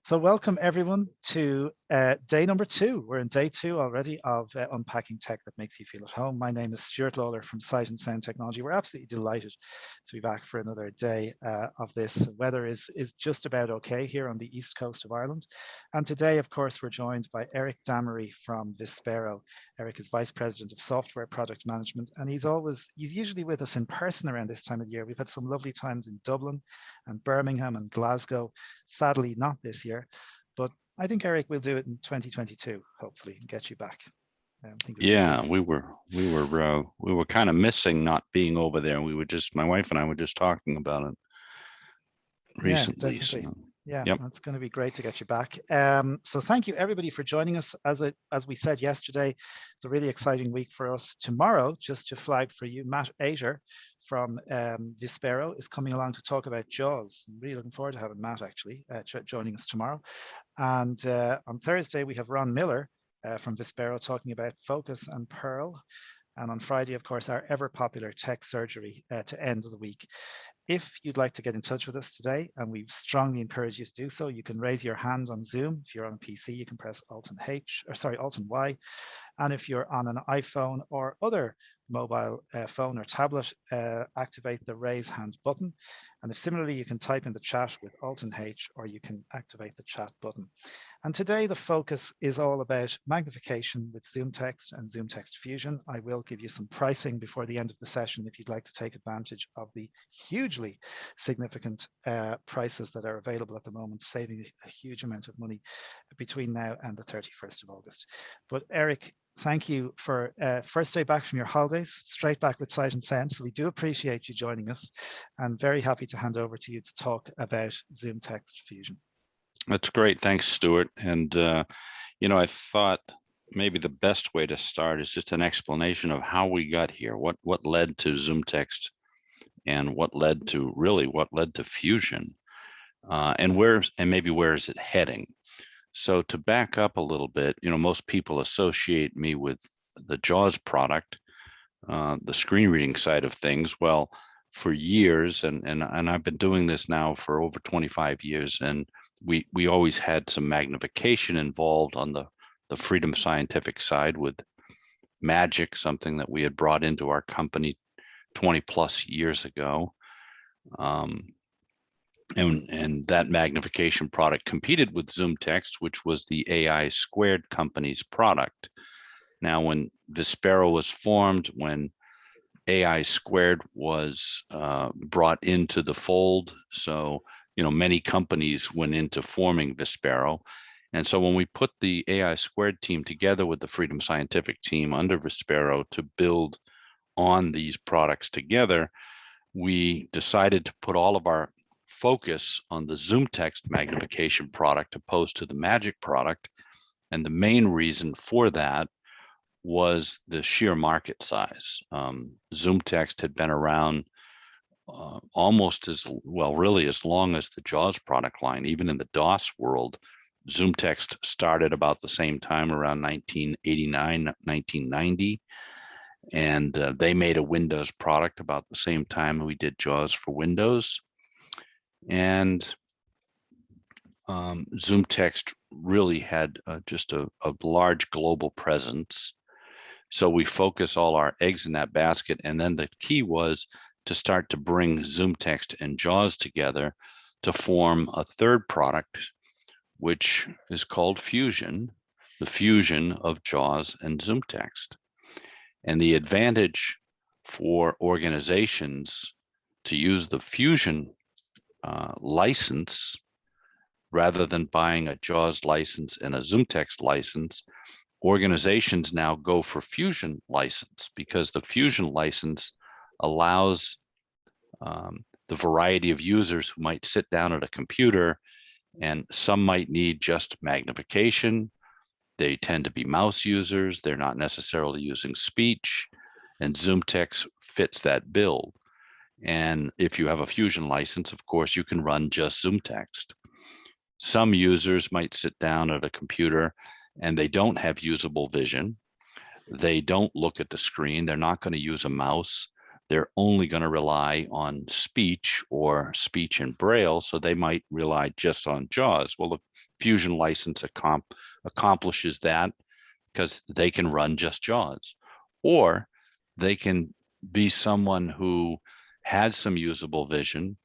So welcome everyone to day number 2. We're in day 2 already of Unpacking Tech that makes you feel at home. My name is Stuart Lawler from Sight and Sound Technology. We're absolutely delighted to be back for another day of this. Weather is just about okay here on the east coast of Ireland. And today, of course, we're joined by Eric Damery from Vispero. Eric is Vice President of Software Product Management, and he's usually with us in person around this time of year. We've had some lovely times in Dublin and Birmingham and Glasgow. Sadly, not this year, but I think Eric will do it in 2022, hopefully, and get you back. Yeah, we were kind of missing not being over there. My wife and I were just talking about it recently. Yeah, definitely. So, Yeah, yep. that's going to be great to get you back. So thank you everybody for joining us. As we said yesterday, it's a really exciting week for us. Tomorrow, just to flag for you, Matt Ater from Vispero is coming along to talk about JAWS. I'm really looking forward to having Matt actually joining us tomorrow. And on Thursday, we have Ron Miller from Vispero talking about Focus and Pearl. And on Friday, of course, our ever popular tech surgery to end of the week. If you'd like to get in touch with us today, and we strongly encourage you to do so, you can raise your hand on Zoom. If you're on a PC, you can press Alt and Y. And if you're on an iPhone or other mobile phone or tablet, activate the raise hand button. And if similarly, you can type in the chat with Alt and H, or you can activate the chat button. And today the focus is all about magnification with Zoomtext and Zoomtext Fusion. I will give you some pricing before the end of the session if you'd like to take advantage of the hugely significant prices that are available at the moment, saving a huge amount of money between now and the 31st of August. But Eric, thank you for first day back from your holidays, straight back with Sight and Sound. So we do appreciate you joining us, and very happy to hand over to you to talk about Zoomtext Fusion. That's great. Thanks, Stuart. And, I thought maybe the best way to start is just an explanation of how we got here, what led to Zoomtext and what led to Fusion, and where is it heading. So to back up a little bit, most people associate me with the JAWS product, the screen reading side of things. Well, for years, and I've been doing this now for over 25 years, and we always had some magnification involved on the Freedom Scientific side with Magic, something that we had brought into our company 20 plus years ago. And that magnification product competed with Zoomtext, which was the AI Squared company's product. Now, when Vispero was formed, when AI Squared was brought into the fold, so many companies went into forming Vispero. And so when we put the AI Squared team together with the Freedom Scientific team under Vispero to build on these products together, we decided to put all of our focus on the Zoomtext magnification product opposed to the Magic product. And the main reason for that was the sheer market size. Zoomtext had been around almost as well, really as long as the JAWS product line. Even in the DOS world, Zoomtext started about the same time, around 1989, 1990. And they made a Windows product about the same time we did JAWS for Windows. And Zoomtext really had just a large global presence. So we focus all our eggs in that basket. And then the key was to start to bring Zoomtext and JAWS together to form a third product, which is called Fusion, the fusion of JAWS and Zoomtext. And the advantage for organizations to use the Fusion license rather than buying a JAWS license and a Zoomtext license, organizations now go for Fusion license because the Fusion license allows the variety of users who might sit down at a computer, and some might need just magnification. They tend to be mouse users. They're not necessarily using speech, and Zoomtext fits that bill. And if you have a Fusion license, of course, you can run just Zoomtext. Some users might sit down at a computer and they don't have usable vision. They don't look at the screen. They're not going to use a mouse. they're only going to rely on speech or speech in Braille, so they might rely just on JAWS. Well, the Fusion license accomplishes that because they can run just JAWS. Or they can be someone who has some usable vision,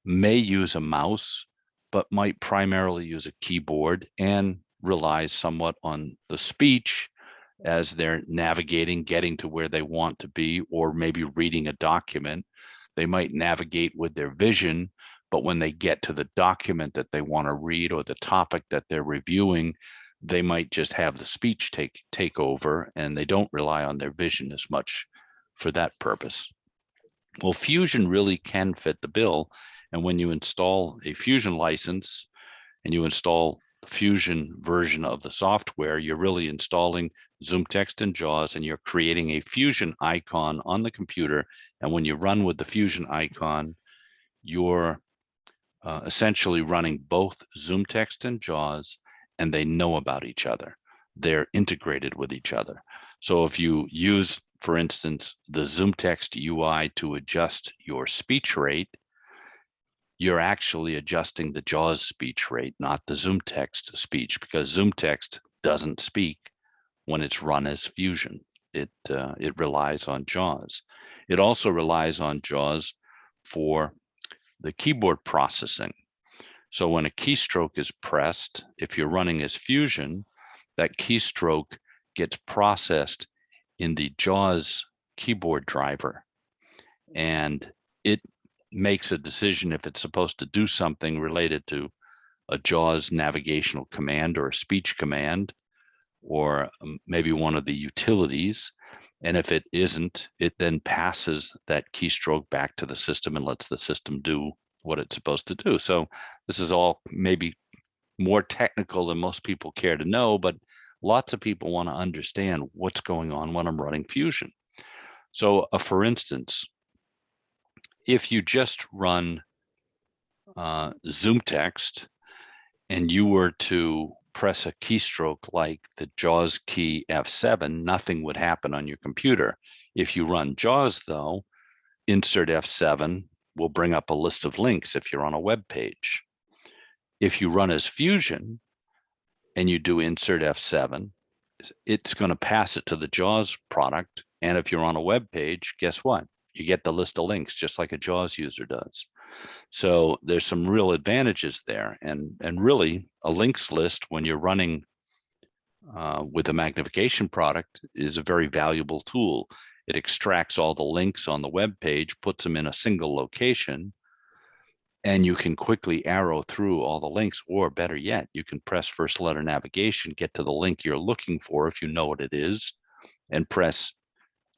may use a mouse, but might primarily use a keyboard and relies somewhat on the speech as they're navigating, getting to where they want to be, or maybe reading a document. They might navigate with their vision, but when they get to the document that they want to read or the topic that they're reviewing, they might just have the speech take over, and they don't rely on their vision as much for that purpose. Well, Fusion really can fit the bill. And when you install a Fusion license and you install the Fusion version of the software, you're really installing Zoomtext and JAWS, and you're creating a Fusion icon on the computer. And when you run with the Fusion icon, you're essentially running both Zoomtext and JAWS, and they know about each other. They're integrated with each other. So if you use, for instance, the Zoomtext UI to adjust your speech rate, you're actually adjusting the JAWS speech rate, not the Zoomtext speech, because Zoomtext doesn't speak when it's run as Fusion. It relies on JAWS. It also relies on JAWS for the keyboard processing. So when a keystroke is pressed, if you're running as Fusion, that keystroke gets processed in the JAWS keyboard driver, and it makes a decision if it's supposed to do something related to a JAWS navigational command or a speech command, or maybe one of the utilities. And if it isn't, it then passes that keystroke back to the system and lets the system do what it's supposed to do. So this is all maybe more technical than most people care to know, but lots of people want to understand what's going on when I'm running Fusion. So for instance, if you just run Zoomtext and you were to press a keystroke like the JAWS key F7, nothing would happen on your computer. If you run JAWS though, insert F7 will bring up a list of links if you're on a web page. If you run as Fusion and you do insert F7, it's going to pass it to the JAWS product. And if you're on a web page, guess what? You get the list of links just like a JAWS user does. So there's some real advantages there. And really a links list when you're running with a magnification product is a very valuable tool. It extracts all the links on the web page, puts them in a single location, and you can quickly arrow through all the links, or better yet, you can press first letter navigation, get to the link you're looking for if you know what it is, and press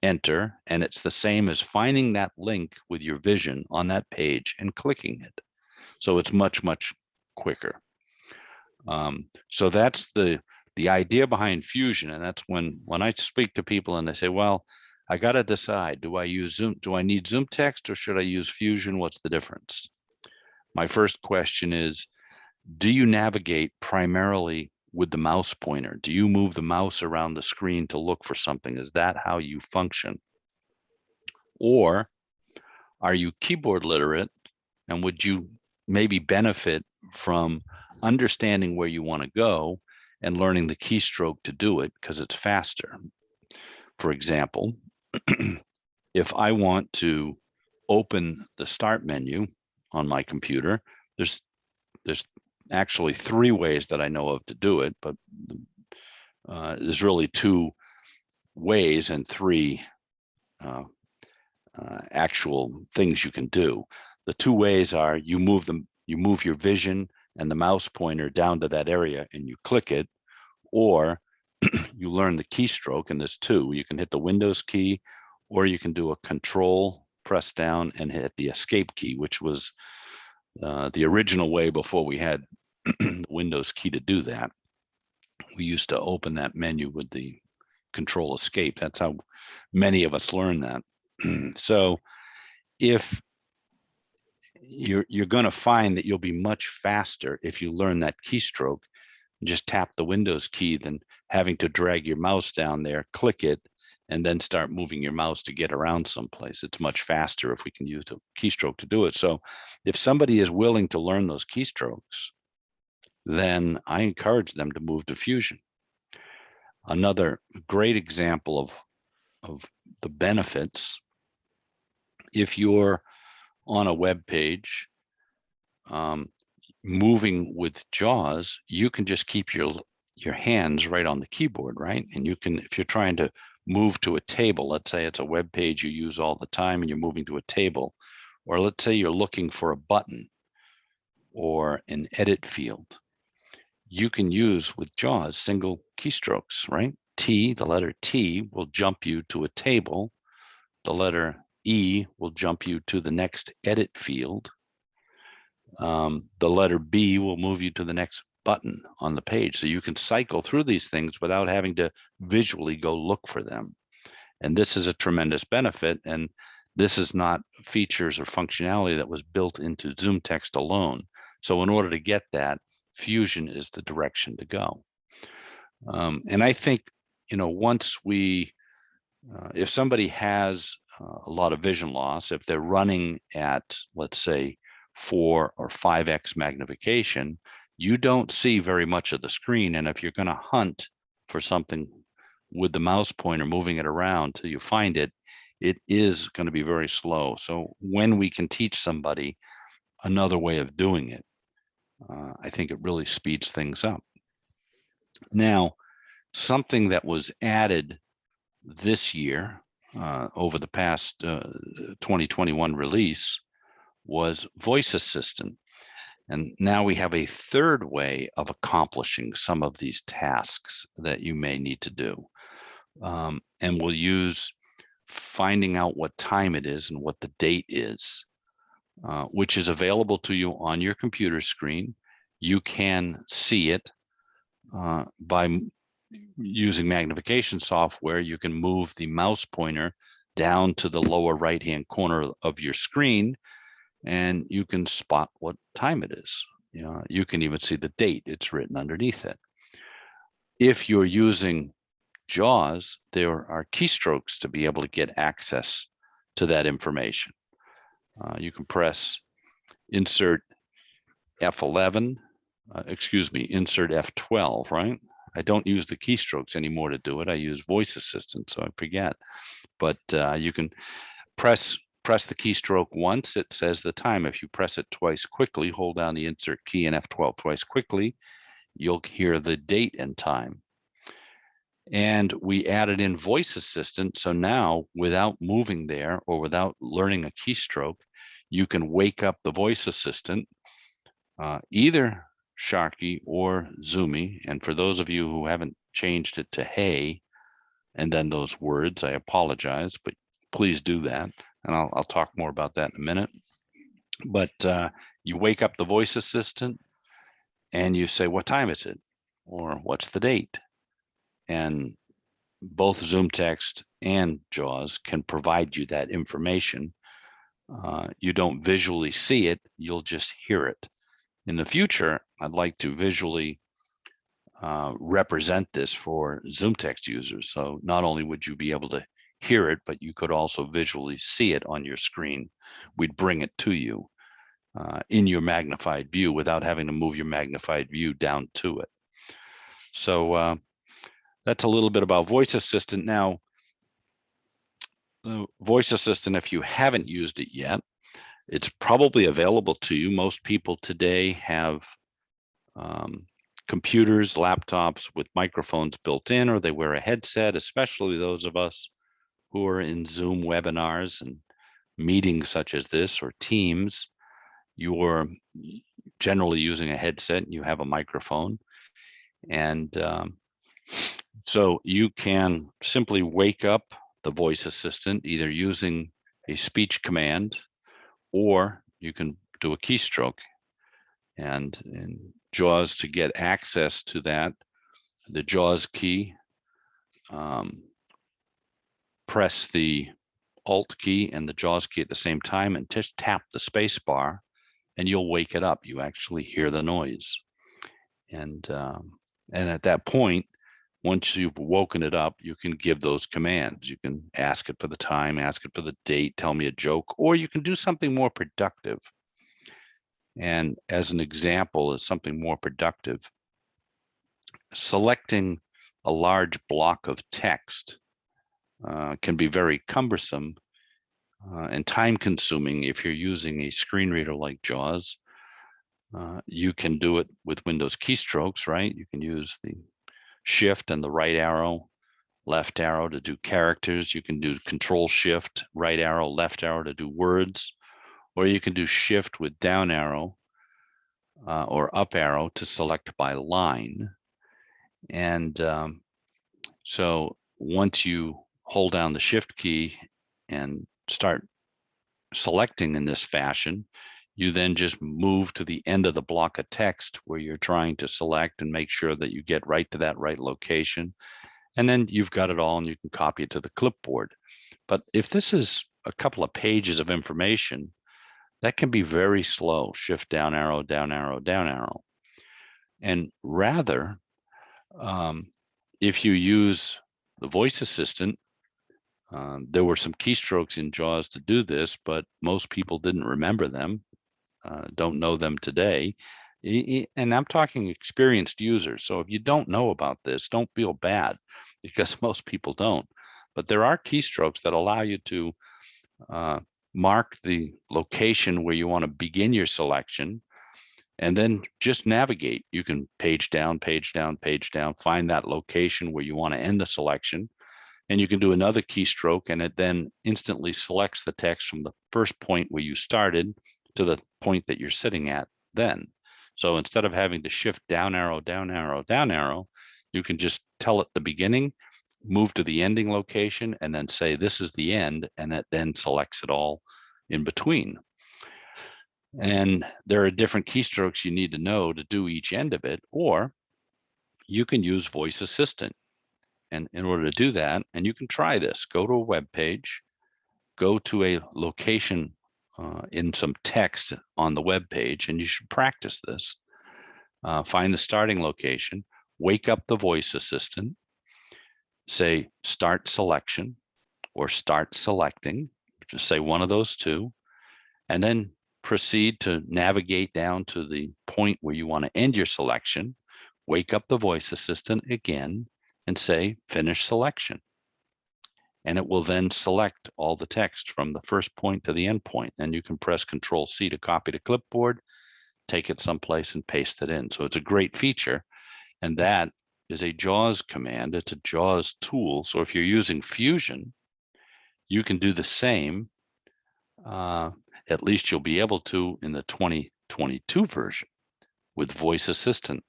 enter. And it's the same as finding that link with your vision on that page and clicking it. So it's much, much quicker. So that's the idea behind Fusion. And that's when I speak to people and they say, well, I got to decide, do I need Zoomtext or should I use Fusion? What's the difference? My first question is, do you navigate primarily with the mouse pointer? Do you move the mouse around the screen to look for something? Is that how you function? Or are you keyboard literate, and would you maybe benefit from understanding where you want to go and learning the keystroke to do it because it's faster? For example, if I want to open the start menu on my computer, there's actually 3 ways that I know of to do it, but there's really 2 ways and 3 actual things you can do. The 2 ways are you move your vision and the mouse pointer down to that area and you click it, or you learn the keystroke, and there's 2. You can hit the Windows key, or you can do a control, press down, and hit the escape key, which was the original way before we had the Windows key to do that. We used to open that menu with the control escape. That's how many of us learn that. So if you're going to find that you'll be much faster if you learn that keystroke, just tap the Windows key than having to drag your mouse down there, click it, and then start moving your mouse to get around someplace. It's much faster if we can use a keystroke to do it. So if somebody is willing to learn those keystrokes, then I encourage them to move to Fusion. Another great example of the benefits, if you're on a web page moving with JAWS, you can just keep your hands right on the keyboard, right? And you can, if you're trying to move to a table, let's say it's a web page you use all the time and you're moving to a table, or let's say you're looking for a button or an edit field, you can use with JAWS single keystrokes, right? T, the letter T will jump you to a table. The letter E will jump you to the next edit field. The letter B will move you to the next button on the page. So you can cycle through these things without having to visually go look for them. And this is a tremendous benefit. And this is not features or functionality that was built into Zoomtext alone. So in order to get that, Fusion is the direction to go. And I think, once we, if somebody has a lot of vision loss, if they're running at, let's say, 4 or 5x magnification, you don't see very much of the screen. And if you're going to hunt for something with the mouse pointer moving it around till you find it, it is going to be very slow. So when we can teach somebody another way of doing it, I think it really speeds things up. Now, something that was added this year over the past 2021 release was Voice Assistant. And now we have a third way of accomplishing some of these tasks that you may need to do. And we'll use finding out what time it is and what the date is, which is available to you on your computer screen. You can see it by using magnification software. You can move the mouse pointer down to the lower right-hand corner of your screen, and you can spot what time it is. You can even see the date it's written underneath it. If you're using JAWS, there are keystrokes to be able to get access to that information. You can press insert F11, insert F12, right? I don't use the keystrokes anymore to do it. I use Voice Assistant, so I forget. But you can press the keystroke once, it says the time. If you press it twice quickly, hold down the insert key and F12 twice quickly, you'll hear the date and time. And we added in Voice Assistant, so now without moving there or without learning a keystroke, you can wake up the Voice Assistant, either Sharky or Zoomy. And for those of you who haven't changed it to hey, and then those words, I apologize, but please do that. And I'll talk more about that in a minute. But you wake up the Voice Assistant and you say, what time is it? Or what's the date? And both Zoomtext and JAWS can provide you that information. You don't visually see it, you'll just hear it. In the future, I'd like to visually represent this for Zoomtext users. So not only would you be able to hear it, but you could also visually see it on your screen. We'd bring it to you in your magnified view without having to move your magnified view down to it. So that's a little bit about Voice Assistant. Now, the Voice Assistant, if you haven't used it yet, it's probably available to you. Most people today have computers, laptops with microphones built in, or they wear a headset, especially those of us who are in Zoom webinars and meetings such as this or Teams. You're generally using a headset and you have a microphone. And so you can simply wake up the Voice Assistant either using a speech command, or you can do a keystroke. And in JAWS, to get access to that, the JAWS key, press the Alt key and the JAWS key at the same time and just tap the space bar and you'll wake it up. You actually hear the noise. And at that point, once you've woken it up, you can give those commands. You can ask it for the time, ask it for the date, tell me a joke, or you can do something more productive. And as an example is something more productive, selecting a large block of text can be very cumbersome and time consuming if you're using a screen reader like JAWS. You can do it with Windows keystrokes, right? You can use the Shift and the right arrow, left arrow to do characters. You can do Control Shift, right arrow, left arrow to do words, or you can do Shift with down arrow or up arrow to select by line. And so once you hold down the Shift key and start selecting in this fashion, you then just move to the end of the block of text where you're trying to select and make sure that you get right to that right location. And then you've got it all and you can copy it to the clipboard. But if this is a couple of pages of information, that can be very slow. Shift down arrow, down arrow, down arrow. And rather, if you use the voice assistant, there were some keystrokes in JAWS to do this, but most people didn't remember them, don't know them today. And I'm talking experienced users. So if you don't know about this, don't feel bad because most people don't. But there are keystrokes that allow you to mark the location where you want to begin your selection and then just navigate. You can page down, page down, page down, find that location where you want to end the selection. And you can do another keystroke and it then instantly selects the text from the first point where you started to the point that you're sitting at then. So instead of having to shift down arrow, down arrow, down arrow, you can just tell it the beginning, move to the ending location, and then say this is the end, and that then selects it all in between. And there are different keystrokes you need to know to do each end of it, or you can use Voice Assistant. And in order to do that, and you can try this, go to a web page, go to a location in some text on the web page, and you should practice this. Find the starting location, wake up the voice assistant, say start selection or start selecting, just say one of those two, and then proceed to navigate down to the point where you want to end your selection, wake up the voice assistant again, and say finish selection. And it will then select all the text from the first point to the end point. And you can press Control C to copy to clipboard, take it someplace and paste it in. So it's a great feature. And that is a JAWS command. It's a JAWS tool. So if you're using Fusion, you can do the same. At least you'll be able to in the 2022 version with Voice Assistant.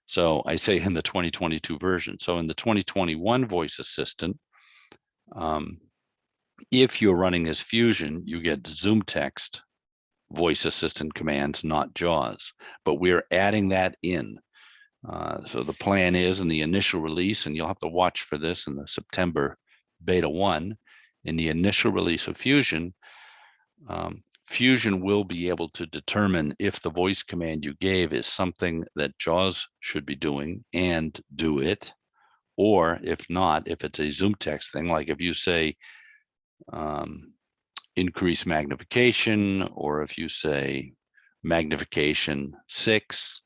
So I say in the 2022 version. So in the 2021 Voice Assistant, if you're running as Fusion, you get Zoomtext voice assistant commands, not JAWS, but we're adding that in. So the plan is in the initial release, and you'll have to watch for this in the September beta 1, in the initial release of Fusion, Fusion will be able to determine if the voice command you gave is something that JAWS should be doing and do it, or if not, if it's a Zoomtext thing, like if you say increase magnification, or if you say magnification 6,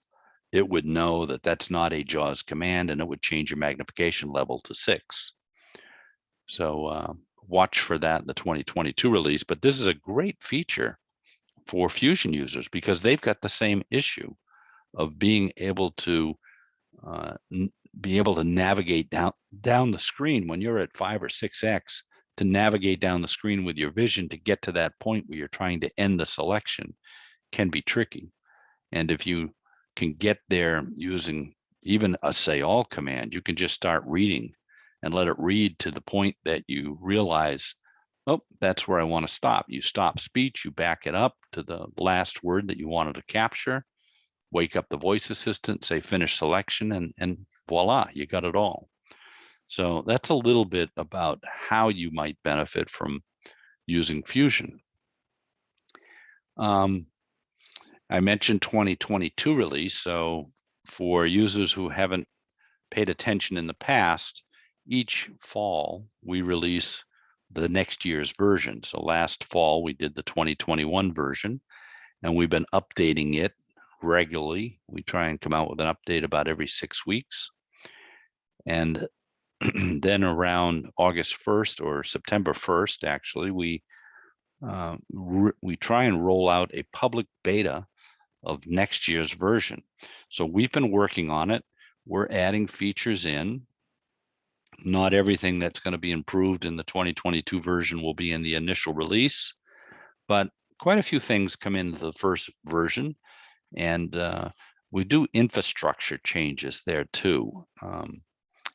it would know that that's not a JAWS command and it would change your magnification level to 6. So watch for that in the 2022 release. But this is a great feature for Fusion users because they've got the same issue of being able to navigate down the screen when you're at 5 or 6x, to navigate down the screen with your vision to get to that point where you're trying to end the selection can be tricky. And if you can get there using even a say all command, you can just start reading and let it read to the point that you realize, oh, that's where I want to stop. You stop speech, you back it up to the last word that you wanted to capture, wake up the voice assistant, say finish selection, and voila, you got it all. So that's a little bit about how you might benefit from using Fusion. I mentioned 2022 release. So for users who haven't paid attention in the past, each fall we release the next year's version. So last fall we did the 2021 version, and we've been updating it regularly. We try and come out with an update about every 6 weeks. And then around August 1st or September 1st, actually, we try and roll out a public beta of next year's version. So we've been working on it. We're adding features in. Not everything that's going to be improved in the 2022 version will be in the initial release, but quite a few things come into the first version, and we do infrastructure changes there too.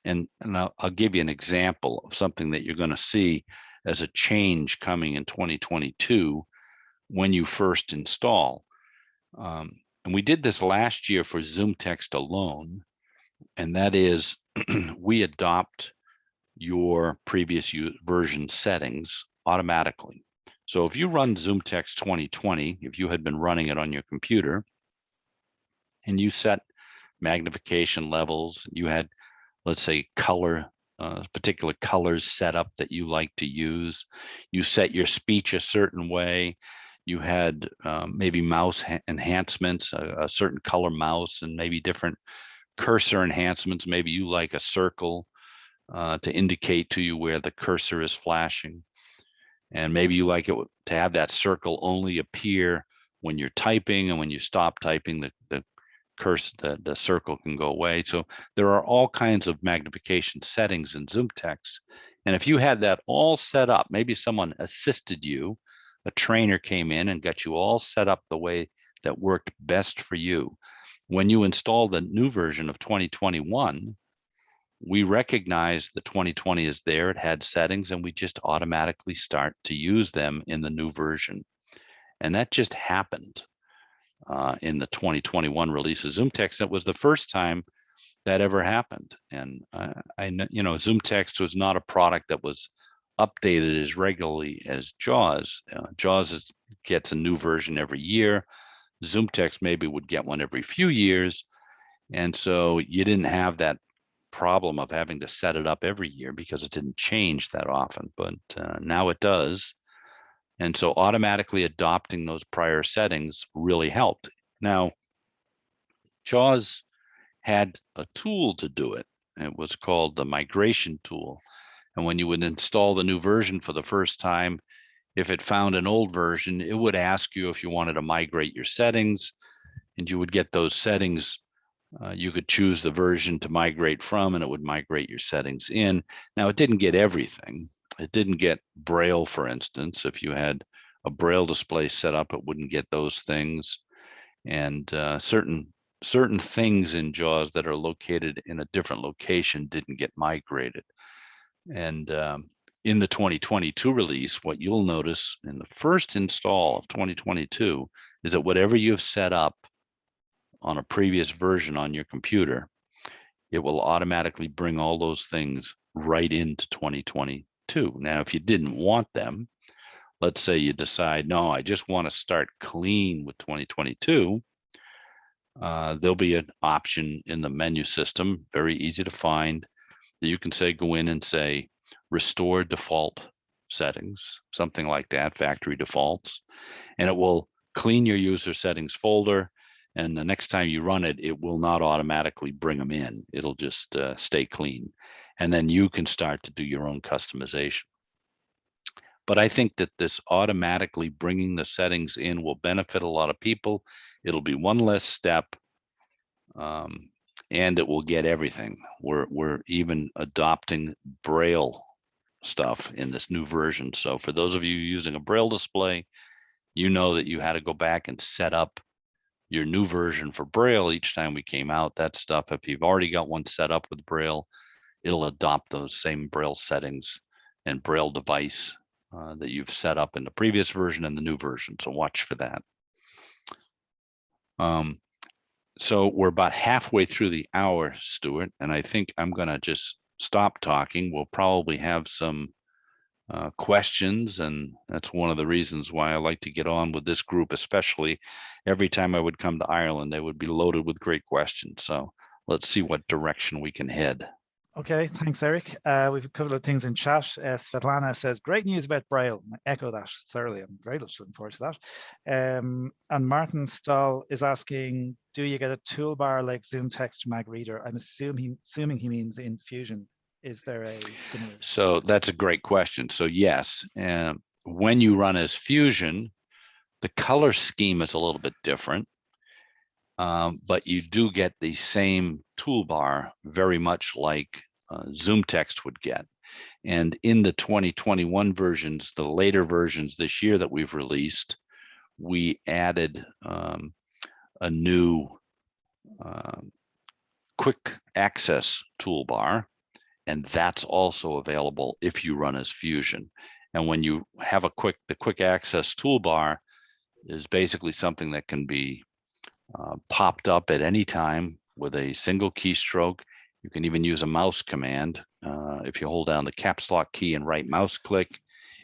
And I'll give you an example of something that you're going to see as a change coming in 2022 when you first install. And we did this last year for Zoomtext alone, and that is we adopt your previous version settings automatically. So if you run Zoomtext 2020, if you had been running it on your computer and you set magnification levels, you had, let's say, particular colors set up that you like to use, you set your speech a certain way, you had maybe mouse enhancements, a certain color mouse, and maybe different cursor enhancements. Maybe you like a circle to indicate to you where the cursor is flashing. And maybe you like it to have that circle only appear when you're typing, and when you stop typing, the circle can go away. So there are all kinds of magnification settings in Zoomtext. And if you had that all set up, maybe someone assisted you, a trainer came in and got you all set up the way that worked best for you. When you install the new version of 2021, we recognize the 2020 is there, it had settings, and we just automatically start to use them in the new version. And that just happened in the 2021 release of Zoomtext. It was the first time that ever happened. And I know, Zoomtext was not a product that was updated as regularly as JAWS. JAWS gets a new version every year. Zoomtext maybe would get one every few years. And so you didn't have that problem of having to set it up every year because it didn't change that often, but now it does. And so automatically adopting those prior settings really helped. Now, JAWS had a tool to do it. It was called the migration tool. And when you would install the new version for the first time, if it found an old version, it would ask you if you wanted to migrate your settings, and you would get those settings. You could choose the version to migrate from, and it would migrate your settings in. Now, it didn't get everything. It didn't get Braille, for instance. If you had a Braille display set up, it wouldn't get those things. And certain things in JAWS that are located in a different location didn't get migrated. And in the 2022 release, what you'll notice in the first install of 2022 is that whatever you've set up on a previous version on your computer, it will automatically bring all those things right into 2022. Now, if you didn't want them, let's say you decide, no, I just want to start clean with 2022, there'll be an option in the menu system, very easy to find, that you can say, go in and say, restore default settings, something like that, factory defaults, and it will clean your user settings folder. And the next time you run it, it will not automatically bring them in. It'll just stay clean. And then you can start to do your own customization. But I think that this automatically bringing the settings in will benefit a lot of people. It'll be one less step, and it will get everything. We're even adopting Braille stuff in this new version. So for those of you using a Braille display, you know that you had to go back and set up your new version for Braille each time we came out. That stuff, if you've already got one set up with Braille, it'll adopt those same Braille settings and Braille device that you've set up in the previous version and the new version. So watch for that. So we're about halfway through the hour, Stuart, and I think I'm going to just stop talking. We'll probably have some questions, and that's one of the reasons why I like to get on with this group, especially every time I would come to Ireland, they would be loaded with great questions. So let's see what direction we can head. Okay, thanks, Eric. We've a couple of things in chat. Svetlana says, great news about Braille. I echo that thoroughly. I'm very much looking forward to that. And Martin Stahl is asking, do you get a toolbar like Zoomtext Mag Reader? I'm assuming he means in Fusion. Is there a similar? So that's a great question. So yes, when you run as Fusion, the color scheme is a little bit different, but you do get the same toolbar very much like Zoomtext would get. And in the 2021 versions, the later versions this year that we've released, we added a new quick access toolbar, and that's also available if you run as Fusion. And when you have the quick access toolbar is basically something that can be popped up at any time with a single keystroke. You can even use a mouse command. If you hold down the caps lock key and right mouse click,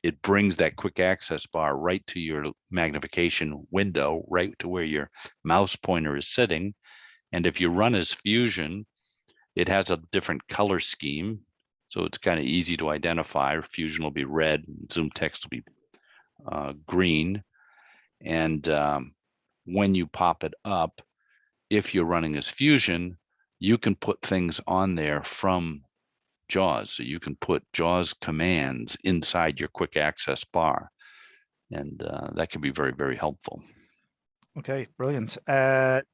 it brings that quick access bar right to your magnification window, right to where your mouse pointer is sitting. And if you run as Fusion, it has a different color scheme. So it's kind of easy to identify. Fusion will be red, Zoomtext will be green. And when you pop it up, if you're running as Fusion, you can put things on there from JAWS. So you can put JAWS commands inside your quick access bar. And that can be very, very helpful. Okay, brilliant.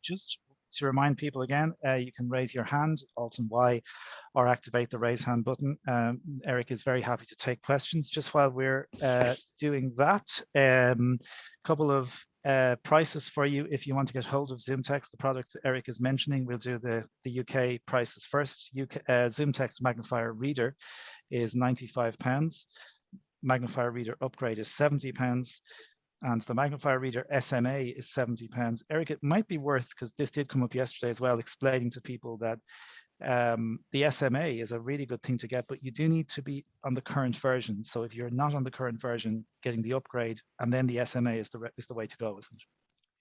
Just to remind people again, you can raise your hand, Alt and Y, or activate the raise hand button. Eric is very happy to take questions. Just while we're doing that, couple of prices for you if you want to get hold of Zoomtext, the products Eric is mentioning. We'll do the UK prices first. Zoomtext Magnifier Reader is £95. Magnifier Reader Upgrade is £70. And the Magnifier Reader SMA is £70. Eric, it might be worth, because this did come up yesterday as well, explaining to people that the SMA is a really good thing to get, but you do need to be on the current version. So if you're not on the current version, getting the upgrade and then the SMA is the way to go, isn't it?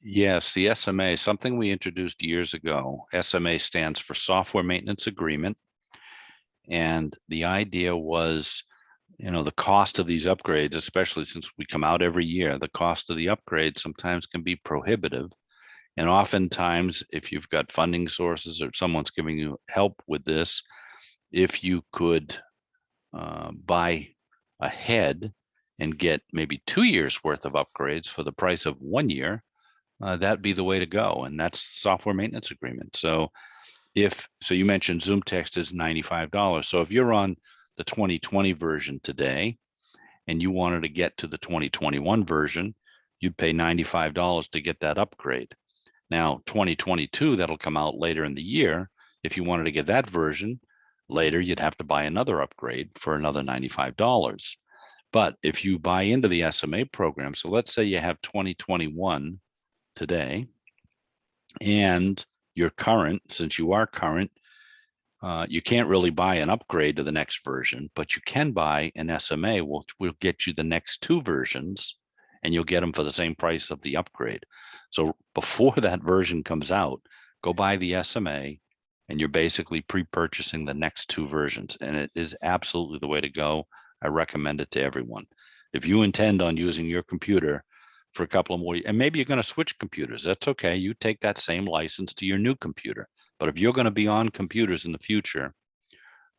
Yes, the SMA, something we introduced years ago. SMA stands for Software Maintenance Agreement. And the idea was, the cost of these upgrades, especially since we come out every year, the cost of the upgrade sometimes can be prohibitive. And oftentimes, if you've got funding sources or someone's giving you help with this, if you could buy ahead and get maybe 2 years worth of upgrades for the price of 1 year, that'd be the way to go. And that's software maintenance agreement. So you mentioned Zoomtext is $95. So if you're on the 2020 version today and you wanted to get to the 2021 version, you'd pay $95 to get that upgrade. Now, 2022, that'll come out later in the year. If you wanted to get that version later, you'd have to buy another upgrade for another $95. But if you buy into the SMA program, so let's say you have 2021 today, and you're current, since you are current, you can't really buy an upgrade to the next version, but you can buy an SMA, which will get you the next 2 versions, and you'll get them for the same price of the upgrade. So before that version comes out, go buy the SMA, and you're basically pre-purchasing the next 2 versions. And it is absolutely the way to go. I recommend it to everyone. If you intend on using your computer for a couple of more, and maybe you're going to switch computers, that's okay. You take that same license to your new computer. But if you're going to be on computers in the future,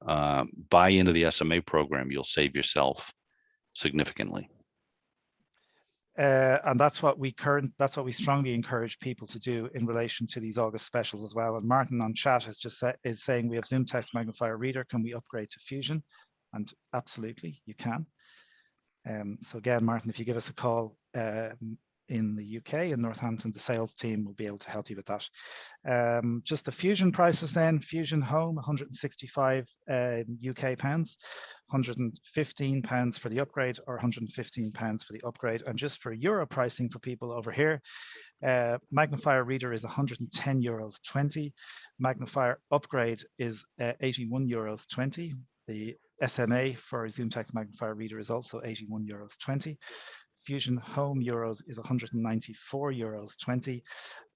buy into the SMA program. You'll save yourself significantly. And that's what we strongly encourage people to do in relation to these August specials as well. And Martin on chat is saying we have Zoomtext Magnifier Reader. Can we upgrade to Fusion? And absolutely, you can. So again, Martin, if you give us a call in the UK, in Northampton, the sales team will be able to help you with that. Just the Fusion prices then. Fusion Home, 165 UK pounds, £115 for the upgrade, or £115 for the upgrade. And just for Euro pricing for people over here, Magnifier Reader is €110.20. Magnifier Upgrade is €81.20. The SMA for Zoomtext Magnifier Reader is also €81.20. Fusion Home Euros is €194.20,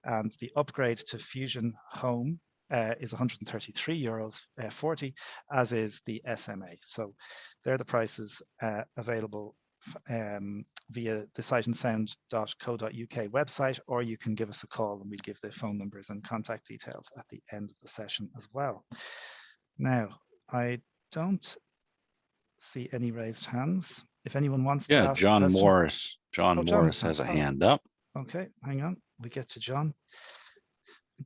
and the upgrade to Fusion Home is €133.40, as is the SMA. So they're the prices available via the sightandsound.co.uk website, or you can give us a call and we'll give the phone numbers and contact details at the end of the session as well. Now, I don't see any raised hands. If anyone wants to ask a question. John Morris has a hand up. Okay, hang on. We get to John.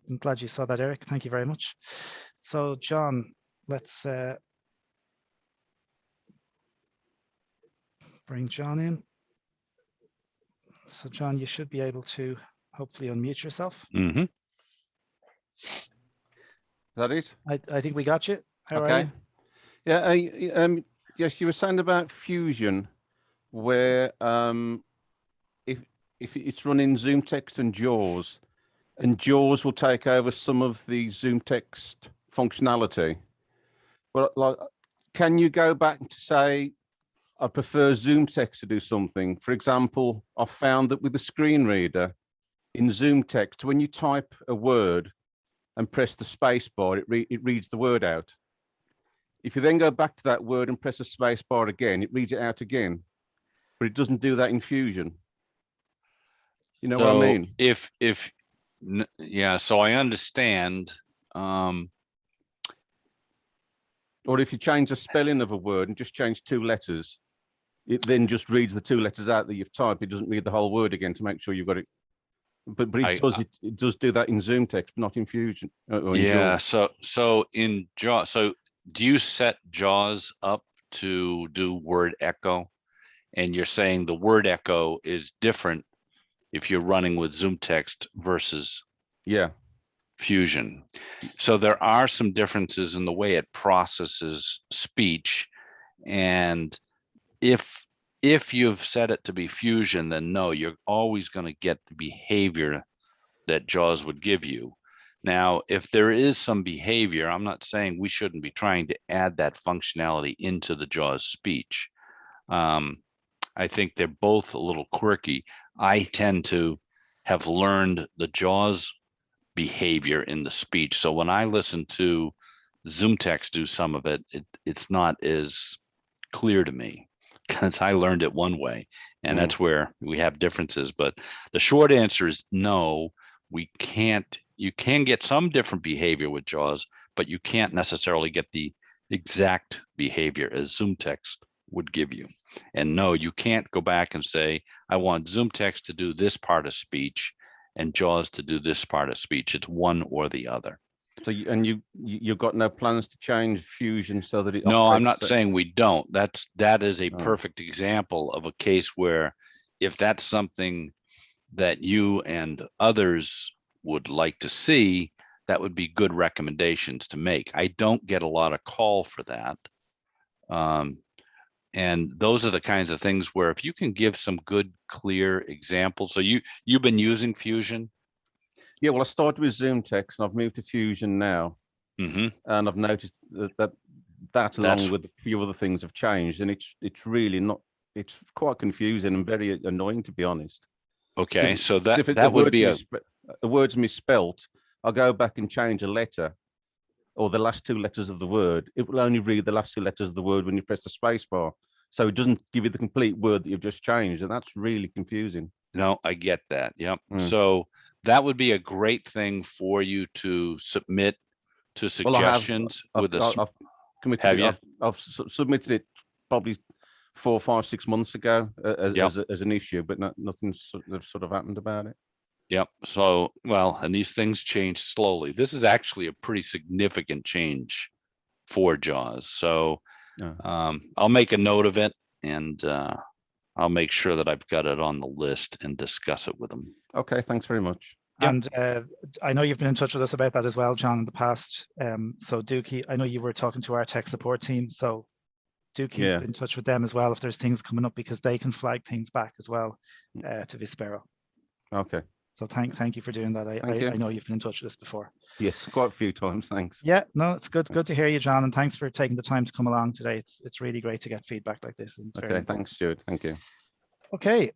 I'm glad you saw that, Eric. Thank you very much. So, John, let's bring John in. So, John, you should be able to hopefully unmute yourself. Mm-hmm. Is that it? I think we got you. How are you? Yeah. Yes, you were saying about Fusion, where if it's running Zoomtext and JAWS will take over some of the Zoomtext functionality. Well, like, can you go back to say, I prefer Zoomtext to do something? For example, I found that with the screen reader in Zoomtext, when you type a word and press the space bar, it reads the word out. If you then go back to that word and press the space bar again, it reads it out again, but it doesn't do that in Fusion. You know what I mean? Yeah, so I understand. Or if you change the spelling of a word and just change 2 letters, it then just reads the 2 letters out that you've typed. It doesn't read the whole word again to make sure you've got it. But it does do that in Zoomtext, but not in Fusion. Yeah. So in JAWS, so do you set JAWS up to do word echo? And you're saying the word echo is different if you're running with Zoomtext versus Fusion. So there are some differences in the way it processes speech, and if you've set it to be Fusion, then no, you're always going to get the behavior that JAWS would give you. Now, if there is some behavior, I'm not saying we shouldn't be trying to add that functionality into the JAWS speech. I think they're both a little quirky. I tend to have learned the JAWS behavior in the speech. So when I listen to Zoomtext do some of it, it's not as clear to me because I learned it one way, and that's where we have differences. But the short answer is no, we can't. You can get some different behavior with JAWS, but you can't necessarily get the exact behavior as Zoomtext would give you. And no, you can't go back and say, I want Zoomtext to do this part of speech and JAWS to do this part of speech. It's one or the other. So you've got no plans to change Fusion so that it? No, I'm not saying we don't. That is a perfect example of a case where if that's something that you and others would like to see, that would be good recommendations to make. I don't get a lot of call for that. And those are the kinds of things where if you can give some good, clear examples. So you've been using Fusion? Yeah, well, I started with Zoomtext and I've moved to Fusion now. And I've noticed that along with a few other things have changed, and it's really not, it's quite confusing and very annoying, to be honest. Okay, so that would be a word's misspelt. I'll go back and change a letter or the last 2 letters of the word. It will only read the last 2 letters of the word when you press the space bar. So it doesn't give you the complete word that you've just changed. And that's really confusing. No, I get that. Yep. So that would be a great thing for you to submit to suggestions. I've submitted it probably 4, 5, 6 months ago as an issue, but nothing sort of happened about it. Yep. So, well, and these things change slowly. This is actually a pretty significant change for JAWS. So I'll make a note of it, and I'll make sure that I've got it on the list and discuss it with them. Okay, thanks very much. Yep. And I know you've been in touch with us about that as well, John, in the past. So do keep, I know you were talking to our tech support team, so do keep in touch with them as well if there's things coming up, because they can flag things back as well to Vispero. Okay. So thank you for doing that. I know you've been in touch with us before. Yes, quite a few times. Thanks. Yeah, no, it's good to hear you, John, and thanks for taking the time to come along today. It's really great to get feedback like this. Okay, thanks, Stuart. Thank you. Okay,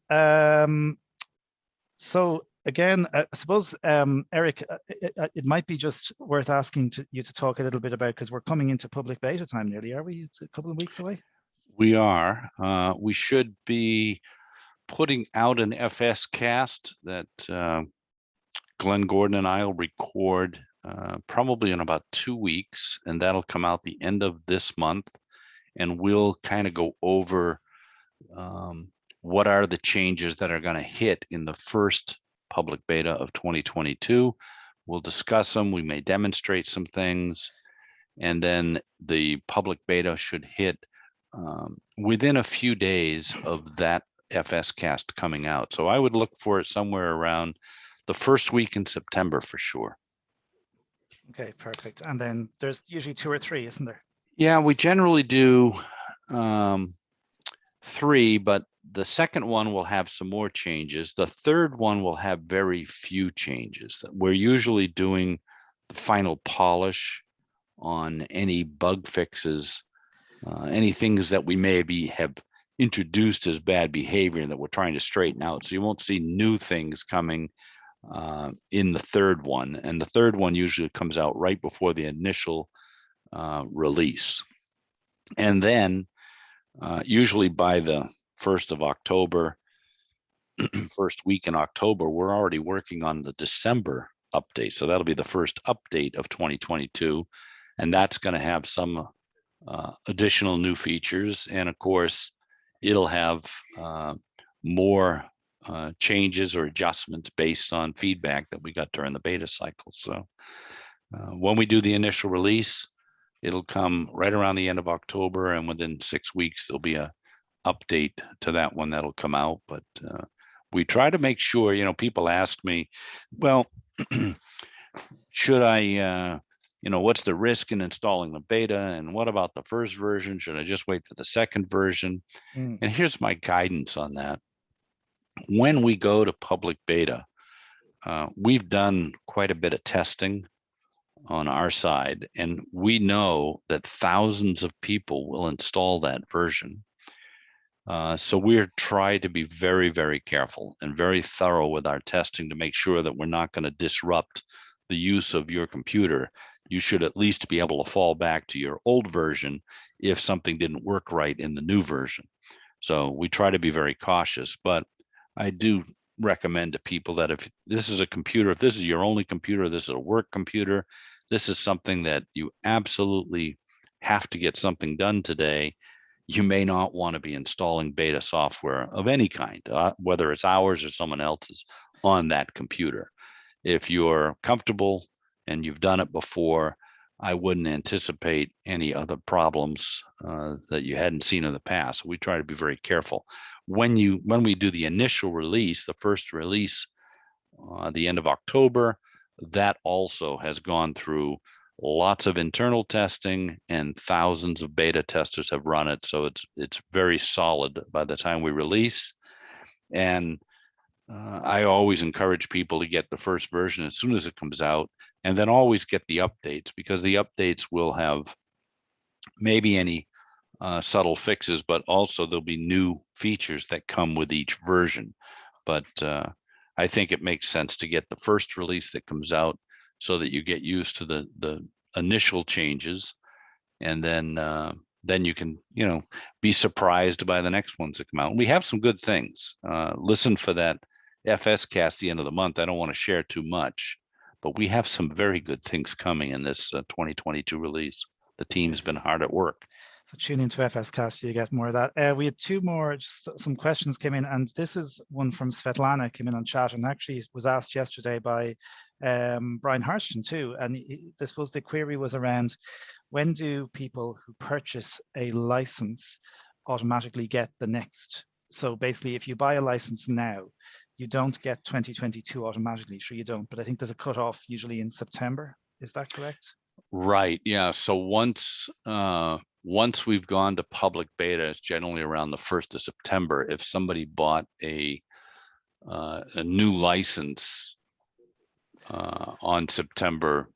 so again, I suppose, Eric, it might be just worth asking you to talk a little bit about, because we're coming into public beta time nearly, are we? It's a couple of weeks away. We are. We should be putting out an FS cast that Glenn Gordon and I will record probably in about 2 weeks, and that'll come out the end of this month. And we'll kind of go over what are the changes that are going to hit in the first public beta of 2022. We'll discuss them. We may demonstrate some things, and then the public beta should hit within a few days of that FS cast coming out. So I would look for it somewhere around the first week in September for sure. Okay, perfect. And then there's usually 2 or 3, isn't there? Yeah, we generally do 3, but the second one will have some more changes. The third one will have very few changes. We're usually doing the final polish on any bug fixes, any things that we maybe have introduced as bad behavior that we're trying to straighten out. So you won't see new things coming in the third one. And the third one usually comes out right before the initial release. And then usually by the 1st of October, first week in October, we're already working on the December update. So that'll be the first update of 2022. And that's going to have some additional new features. And of course, it'll have more changes or adjustments based on feedback that we got during the beta cycle. So when we do the initial release, it'll come right around the end of October, and within 6 weeks, there'll be a update to that one that'll come out. But we try to make sure, people ask me, well, should I, what's the risk in installing the beta? And what about the first version? Should I just wait for the second version? And here's my guidance on that. When we go to public beta, we've done quite a bit of testing on our side, and we know that thousands of people will install that version. So we're trying to be very, very careful and very thorough with our testing to make sure that we're not going to disrupt the use of your computer. You should at least be able to fall back to your old version if something didn't work right in the new version. So we try to be very cautious, but I do recommend to people that if this is a computer, if this is your only computer, this is a work computer, this is something that you absolutely have to get something done today, you may not want to be installing beta software of any kind, whether it's ours or someone else's, on that computer. If you're comfortable and you've done it before, I wouldn't anticipate any other problems that you hadn't seen in the past. We try to be very careful. When we do the initial release, the first release, the end of October, that also has gone through lots of internal testing, and thousands of beta testers have run it. So it's very solid by the time we release. And I always encourage people to get the first version as soon as it comes out, and then always get the updates, because the updates will have maybe any subtle fixes, but also there'll be new features that come with each version. But I think it makes sense to get the first release that comes out so that you get used to the initial changes, and then you can be surprised by the next ones that come out. And we have some good things. Listen for that FS cast the end of the month. I don't want to share too much, but we have some very good things coming in this 2022 release. The team's been hard at work. So tune into FSCast, you get more of that. We had 2 more, just some questions came in, and this is one from Svetlana, came in on chat, and actually was asked yesterday by Brian Harston too. And this was, the query was around, when do people who purchase a license automatically get the next? So basically, if you buy a license now, you don't get 2022 automatically. Sure, you don't, but I think there's a cutoff usually in September. Is that correct? Right. Yeah. So once we've gone to public beta, it's generally around the 1st of September. If somebody bought a new license on September,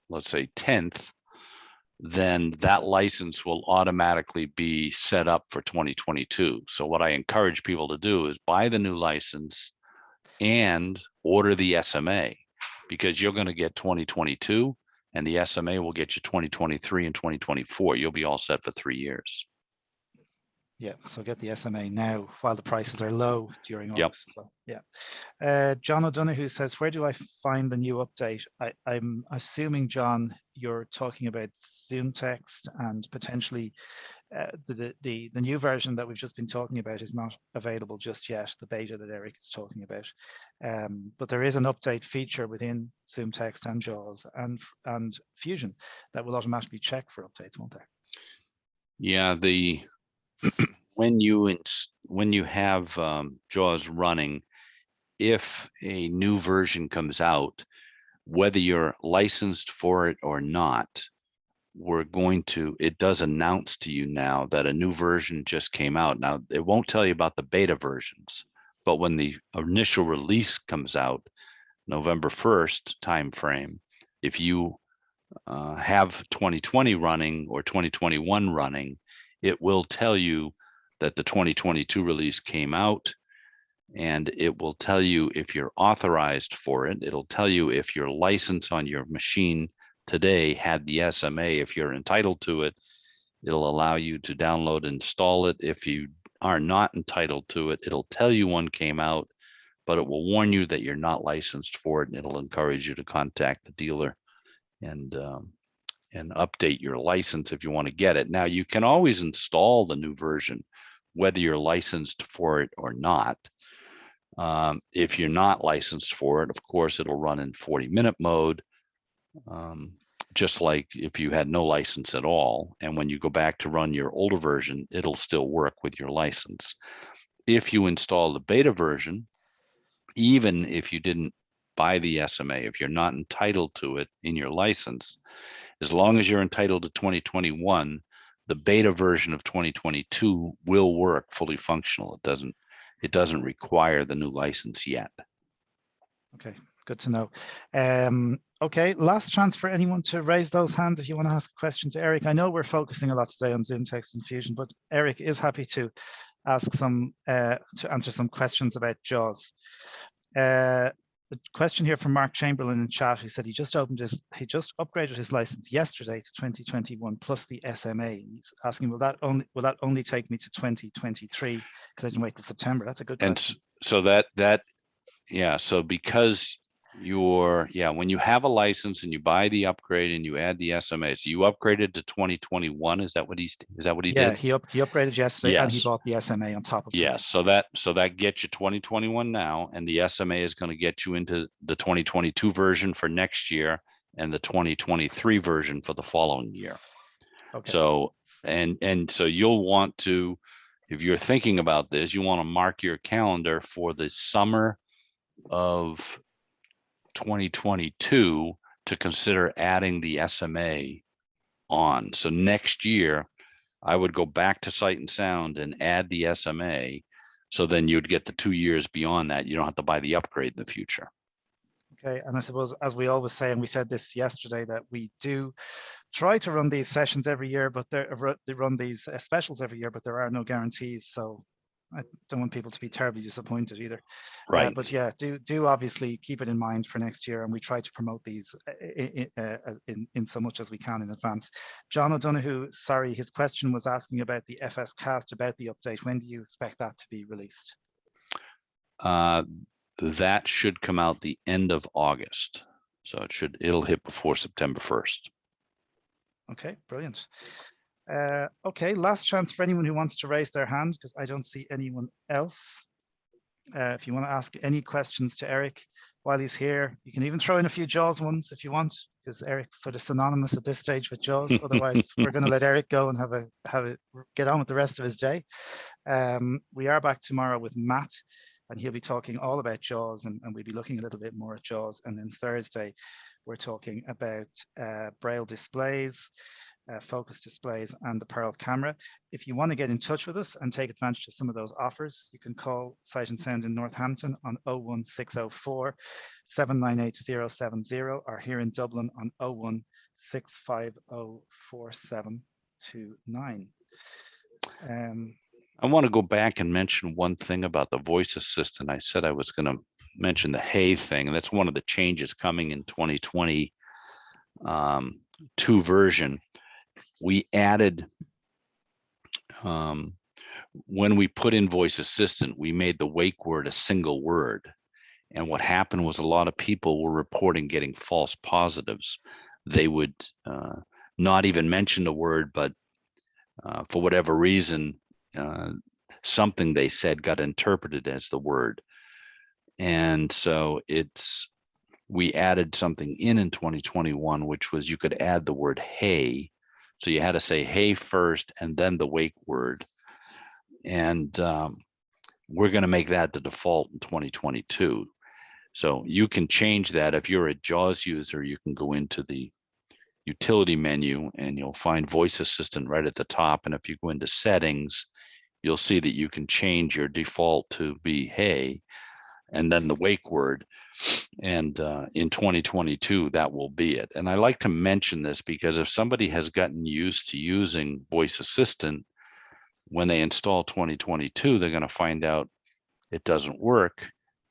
let's say 10th, then that license will automatically be set up for 2022. So what I encourage people to do is buy the new license, and order the SMA, because you're going to get 2022 and the SMA will get you 2023 and 2024. You'll be all set for 3 years. Yeah, so get the SMA now while the prices are low during Yep. August. So, yeah. John O'Donoghue says, where do I find the new update? I'm assuming, John, you're talking about Zoomtext, and potentially the new version that we've just been talking about is not available just yet, the beta that Eric is talking about. But there is an update feature within Zoomtext and JAWS and Fusion that will automatically check for updates, won't there? Yeah, when you have JAWS running, if a new version comes out, whether you're licensed for it or not, it does announce to you now that a new version just came out. Now, it won't tell you about the beta versions, but when the initial release comes out, November 1st timeframe, if you have 2020 running or 2021 running, it will tell you that the 2022 release came out, and it will tell you if you're authorized for it. It'll tell you if your license on your machine today had the SMA. If you're entitled to it, it'll allow you to download and install it. If you are not entitled to it, it'll tell you one came out, but it will warn you that you're not licensed for it, and it'll encourage you to contact the dealer and update your license if you want to get it. Now, you can always install the new version, whether you're licensed for it or not. If you're not licensed for it, of course, it'll run in 40-minute mode, just like if you had no license at all. And when you go back to run your older version, it'll still work with your license. If you install the beta version, even if you didn't buy the SMA, if you're not entitled to it in your license, as long as you're entitled to 2021, the beta version of 2022 will work fully functional. It doesn't require the new license yet. Okay, good to know. Okay, last chance for anyone to raise those hands if you want to ask a question to Eric. I know we're focusing a lot today on Zoomtext and Fusion, but Eric is happy to ask to answer some questions about JAWS. The question here from Mark Chamberlain in chat, who said he just upgraded his license yesterday to 2021 plus the SMA. He's asking, will that only take me to 2023 because I didn't wait till September? That's a good question. And so because when you have a license and you buy the upgrade and you add the SMA, so you upgraded to 2021. Is that what he did? Yeah, he upgraded yesterday. Yes. And he bought the SMA on top of it. Yes, so that gets you 2021 now, and the SMA is going to get you into the 2022 version for next year and the 2023 version for the following year. Okay. So so you'll want to, if you're thinking about this, you want to mark your calendar for the summer of 2022 to consider adding the SMA on. So next year, I would go back to Sight and Sound and add the SMA. So then you'd get the 2 years beyond that. You don't have to buy the upgrade in the future. Okay, and I suppose, as we always say, and we said this yesterday, that we do try to run these sessions every year, but they run these specials every year, but there are no guarantees. So I don't want people to be terribly disappointed either. Right. But yeah, do obviously keep it in mind for next year, and we try to promote these in so much as we can in advance. John O'Donoghue, sorry, his question was asking about the FS Cast, about the update. When do you expect that to be released? That should come out the end of August. So it'll hit before September 1st. Okay, brilliant. Okay, last chance for anyone who wants to raise their hand, because I don't see anyone else. If you want to ask any questions to Eric while he's here, you can even throw in a few JAWS ones if you want, because Eric's sort of synonymous at this stage with JAWS. Otherwise, we're going to let Eric go and get on with the rest of his day. We are back tomorrow with Matt, and he'll be talking all about JAWS, and we'll be looking a little bit more at JAWS. And then Thursday, we're talking about Braille displays, focus displays, and the Pearl camera. If you want to get in touch with us and take advantage of some of those offers, you can call Sight and Sound in Northampton on 01604 798 070, or here in Dublin on 01650 4729. I want to go back and mention one thing about the voice assistant. I said I was going to mention the hey thing, and that's one of the changes coming in 2022 version. We added, when we put in voice assistant, we made the wake word a single word. And what happened was a lot of people were reporting getting false positives. They would not even mention the word, but for whatever reason, something they said got interpreted as the word. And so we added something in 2021, which was you could add the word hey. So you had to say hey first and then the wake word. And we're going to make that the default in 2022. So you can change that. If you're a JAWS user, you can go into the utility menu and you'll find voice assistant right at the top. And if you go into settings, you'll see that you can change your default to be hey, and then the wake word. And in 2022, that will be it. And I like to mention this because if somebody has gotten used to using voice assistant, when they install 2022, they're going to find out it doesn't work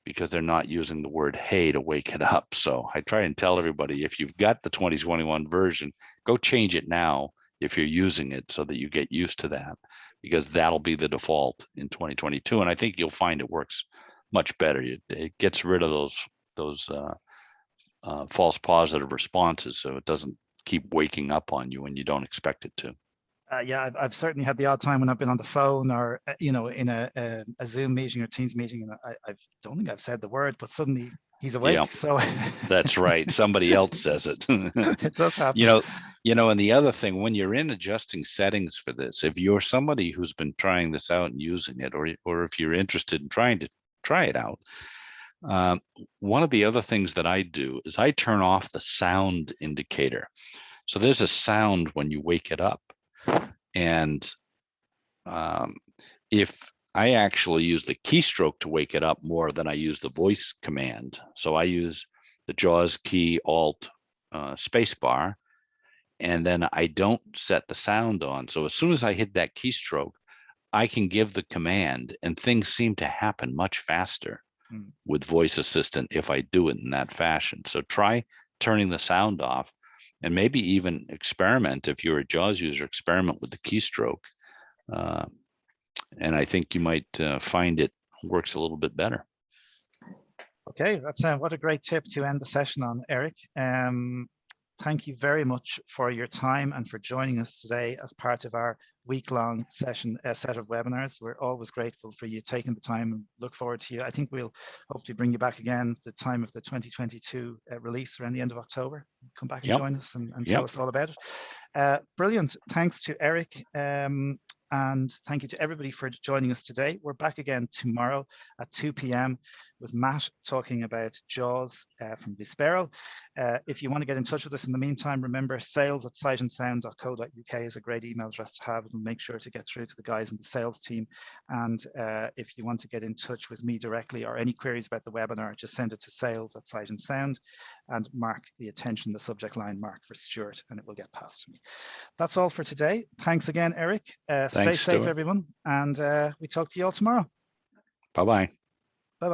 because they're not using the word hey to wake it up. So I try and tell everybody, if you've got the 2021 version, go change it now if you're using it so that you get used to that, because that'll be the default in 2022. And I think you'll find it works much better. It gets rid of those false positive responses, so it doesn't keep waking up on you when you don't expect it to. Yeah, I've certainly had the odd time when I've been on the phone or, in a Zoom meeting or Teams meeting, and I don't think I've said the word, but suddenly he's awake. Yeah, so that's right. Somebody else says it. It does happen. And the other thing, when you're in adjusting settings for this, if you're somebody who's been trying this out and using it, or if you're interested in trying to try it out, one of the other things that I do is I turn off the sound indicator. So there's a sound when you wake it up. And if I actually use the keystroke to wake it up more than I use the voice command. So I use the JAWS key, Alt, spacebar, and then I don't set the sound on. So as soon as I hit that keystroke, I can give the command and things seem to happen much faster with voice assistant if I do it in that fashion. So try turning the sound off. And maybe even experiment, if you're a JAWS user, experiment with the keystroke. And I think you might find it works a little bit better. Okay, that's what a great tip to end the session on, Eric. Thank you very much for your time and for joining us today as part of our week-long session set of webinars. We're always grateful for you taking the time and look forward to you. I think we'll hopefully bring you back again at the time of the 2022 release around the end of October. Come back and join us and tell us all about it. Brilliant. Thanks to Eric. And thank you to everybody for joining us today. We're back again tomorrow at 2 p.m. with Matt talking about JAWS from Vispero. If you want to get in touch with us in the meantime, remember sales@sightandsound.co.uk is a great email address to have. It'll make sure to get through to the guys in the sales team. And if you want to get in touch with me directly or any queries about the webinar, just send it to sales@sightandsound and mark the attention, the subject line mark for Stuart, and it will get passed to me. That's all for today. Thanks again, Eric. Stay safe, Stuart. everyone, and we talk to you all tomorrow. Bye-bye. Bye-bye.